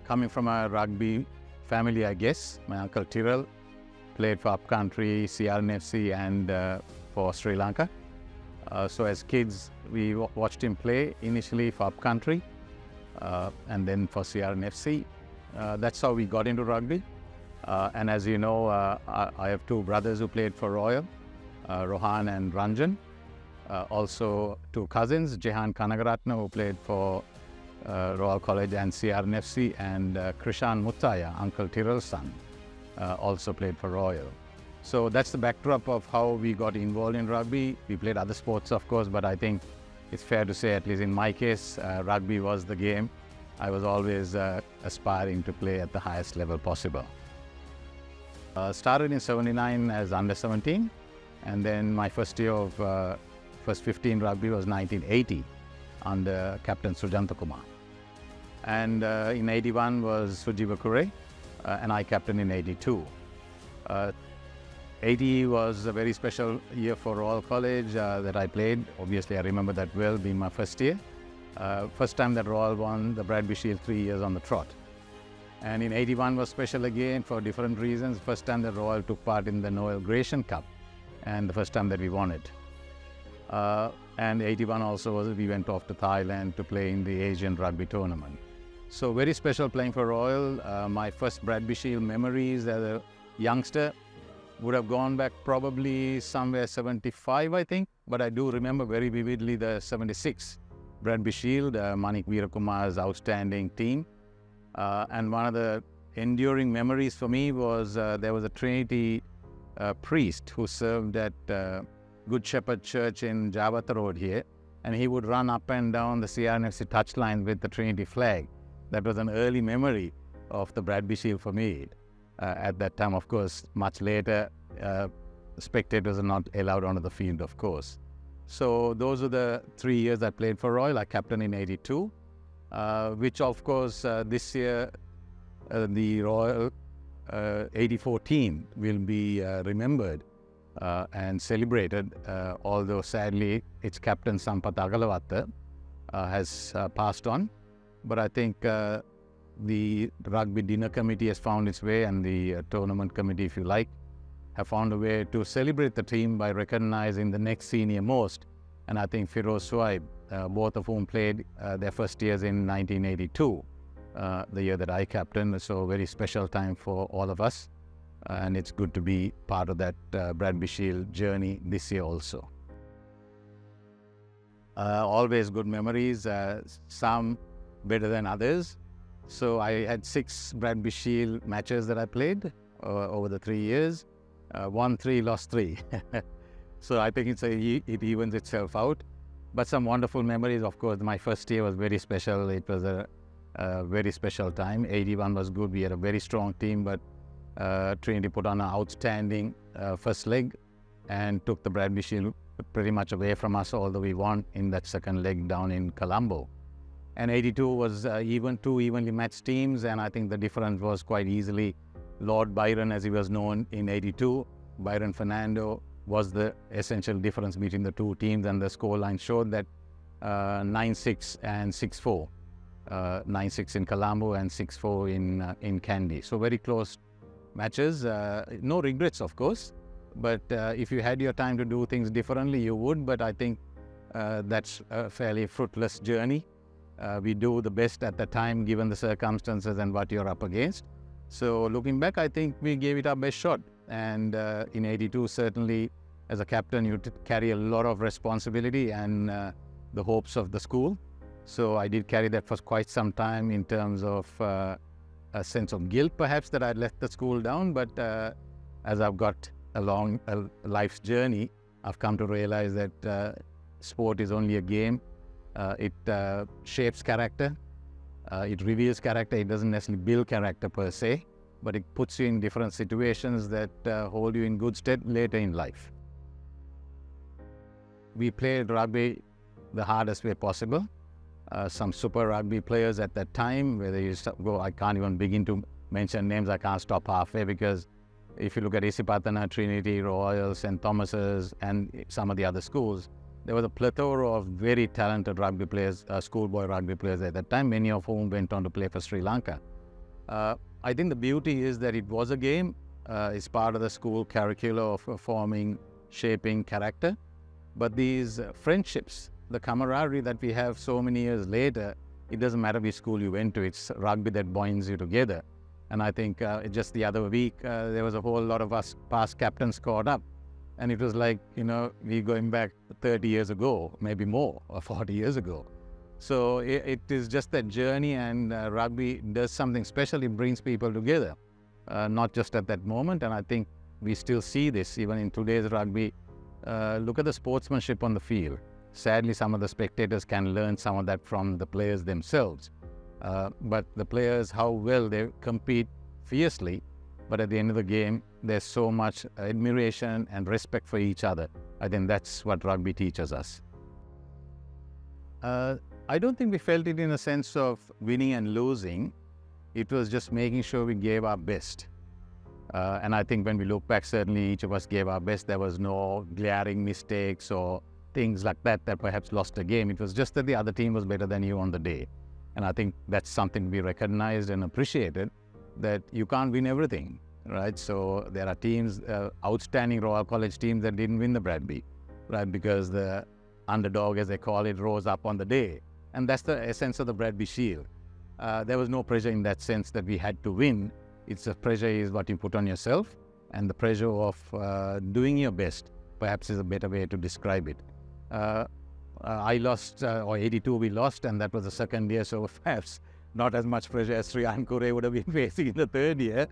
coming from a rugby family, I guess. My uncle Tyrrell played for upcountry, CRNFC and for Sri Lanka. So as kids, we watched him play initially for upcountry and then for CRNFC. That's how we got into rugby. And as you know, I have two brothers who played for Royal, Rohan and Ranjan. Also two cousins, Jehan Kanagaratna, who played for Royal College and CRNFC, and Hiran Muttiah, Uncle Tyrrell's son, also played for Royal. So that's the backdrop of how we got involved in rugby. We played other sports, of course, but I think it's fair to say, at least in my case, rugby was the game. I was always aspiring to play at the highest level possible. Started in '79 as under 17, and then my first year of first 15 rugby was 1980 under Captain Sujanta Kumar. And in '81 was Sujiva Kure, and I captained in '82. '80 was a very special year for Royal College that I played. Obviously, I remember that well, being my first year. First time that Royal won the Bradby Shield 3 years on the trot. And in '81 was special again for different reasons. First time that Royal took part in the Noel Gratian Cup, and the first time that we won it. And '81 also we went off to Thailand to play in the Asian Rugby Tournament. So very special playing for Royal. My first Bradby Shield memories as a youngster would have gone back probably somewhere 75, I think. But I do remember very vividly the '76 Bradby Shield, Manik Veerakumar's outstanding team. And one of the enduring memories for me was there was a Trinity priest who served at Good Shepherd Church in Javata Road here, and he would run up and down the CRNFC touchline with the Trinity flag. That was an early memory of the Bradby Shield for me. At that time, of course, much later, spectators are not allowed onto the field, of course. So those are the 3 years I played for Royal. I captained in '82, which of course this year the Royal '84 team will be remembered and celebrated, although sadly its captain Sampath Agalawatha has passed on. But I think the Rugby Dinner Committee has found its way, and the Tournament Committee, if you like, have found a way to celebrate the team by recognizing the next senior most. And I think Firoz Swaib, both of whom played their first years in 1982, the year that I captained. So very special time for all of us. And it's good to be part of that Bradby Shield journey this year also. Always good memories, some better than others. So I had 6 Bradby Shield matches that I played over the 3 years. Won 3, lost 3. So I think it evens itself out. But some wonderful memories, of course. My first year was very special. It was a very special time. '81 was good. We had a very strong team, but Trinity put on an outstanding first leg and took the Bradby Shield pretty much away from us, although we won in that second leg down in Colombo. And '82 was two evenly matched teams, and I think the difference was quite easily Lord Byron, as he was known in '82. Byron Fernando was the essential difference between the two teams, and the scoreline showed that 9-6 and 6-4. 9-6 in Colombo and 6-4 in Kandy. So very close matches. No regrets, of course, but if you had your time to do things differently, you would. But I think that's a fairly fruitless journey. We do the best at the time, given the circumstances and what you're up against. So looking back, I think we gave it our best shot. And in '82, certainly, as a captain, you carry a lot of responsibility and the hopes of the school. So I did carry that for quite some time in terms of a sense of guilt, perhaps, that I'd let the school down. But as I've got along life's journey, I've come to realize that sport is only a game. It shapes character. It reveals character. It doesn't necessarily build character per se, but it puts you in different situations that hold you in good stead later in life. We played rugby the hardest way possible. Some super rugby players at that time, where they used to go, I can't even begin to mention names. I can't stop halfway, because if you look at Isipatana, Trinity, Royal, St. Thomas's, and some of the other schools, there was a plethora of very talented rugby players, schoolboy rugby players at that time, many of whom went on to play for Sri Lanka. I think the beauty is that it was a game. It's part of the school curricula of forming, shaping character. But these friendships, the camaraderie that we have so many years later, it doesn't matter which school you went to, it's rugby that binds you together. And I think just the other week, there was a whole lot of us past captains caught up. And it was like, we're going back 30 years ago, maybe more, or 40 years ago. So it is just that journey, and rugby does something special. It brings people together, not just at that moment. And I think we still see this even in today's rugby. Look at the sportsmanship on the field. Sadly, some of the spectators can learn some of that from the players themselves. But the players, how well they compete fiercely, but at the end of the game, there's so much admiration and respect for each other. I think that's what rugby teaches us. I don't think we felt it in a sense of winning and losing. It was just making sure we gave our best. And I think when we look back, certainly each of us gave our best. There was no glaring mistakes or things like that perhaps lost a game. It was just that the other team was better than you on the day. And I think that's something we recognized and appreciated, that you can't win everything, right? So there are teams, outstanding Royal College teams that didn't win the Bradby, right? Because the underdog, as they call it, rose up on the day. And that's the essence of the Bradby Shield. There was no pressure in that sense that we had to win. It's a pressure is what you put on yourself, and the pressure of doing your best, perhaps is a better way to describe it. I lost, or 82 we lost, and that was the second year, so perhaps not as much pressure as Hiran Muttiah would have been facing in the third year,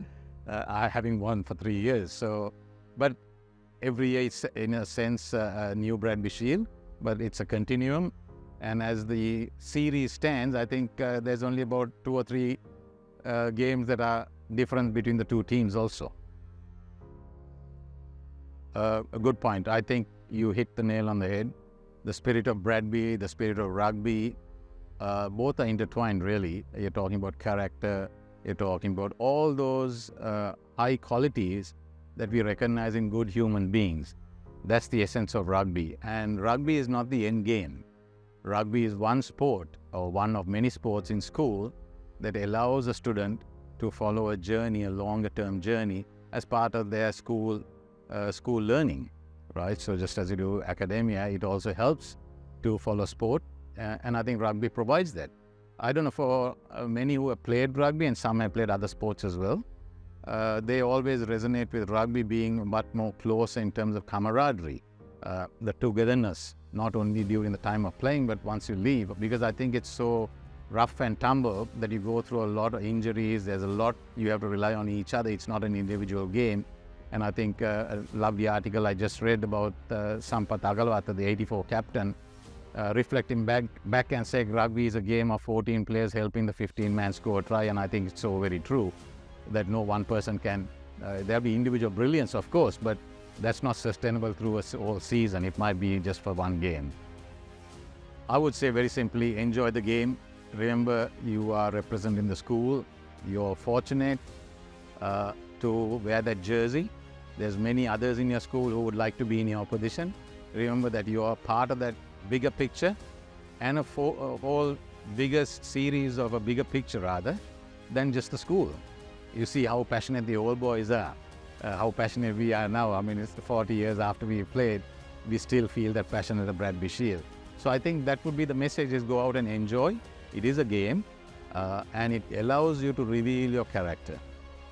having won for 3 years. So, but every year it's in a sense a new Bradby Shield, but it's a continuum. And as the series stands, I think there's only about 2 or 3 games that are different between the two teams also. A good point. I think you hit the nail on the head. The spirit of Bradby, the spirit of rugby, both are intertwined really. You're talking about character, you're talking about all those high qualities that we recognize in good human beings. That's the essence of rugby. And rugby is not the end game. Rugby is one sport, or one of many sports in school, that allows a student to follow a journey, a longer term journey, as part of their school learning, right? So just as you do academia, it also helps to follow sport, and I think rugby provides that. I don't know, for many who have played rugby, and some have played other sports as well, they always resonate with rugby being much more close in terms of camaraderie, the togetherness, not only during the time of playing, but once you leave, because I think it's so rough and tumble that you go through a lot of injuries. There's a lot you have to rely on each other. It's not an individual game. And I think a lovely article I just read about Sampath Agalwatha, the 84 captain, reflecting back and saying rugby is a game of 14 players helping the 15-man score a try. And I think it's so very true that no one person can, there'll be individual brilliance, of course, but that's not sustainable through a whole season. It might be just for one game. I would say very simply, enjoy the game. Remember, you are representing the school. You're fortunate to wear that jersey. There's many others in your school who would like to be in your position. Remember that you are part of that bigger picture, and a whole bigger series of a bigger picture rather than just the school. You see how passionate the old boys are, how passionate we are now. I mean, it's 40 years after we played, we still feel that passion at the Bradby Shield. So I think that would be the message, is go out and enjoy. It is a game, and it allows you to reveal your character,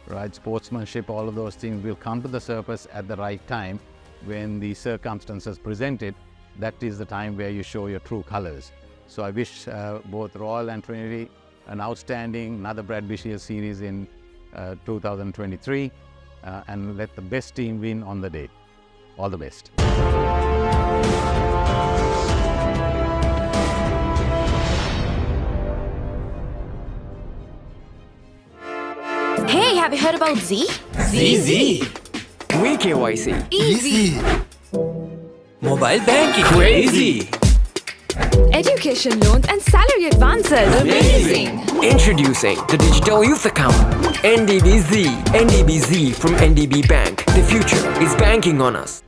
right? Sportsmanship, all of those things will come to the surface at the right time when the circumstances present it. That is the time where you show your true colors. So I wish both Royal and Trinity an outstanding another Bradby Shield series in 2023, and let the best team win on the day. All the best. Hey, have you heard about Z? ZZ. We KYC. Easy. Mobile banking. Crazy. Education loans and salary advances. Amazing. Introducing the Digital Youth Account. NDB Z. NDB Z from NDB Bank. The future is banking on us.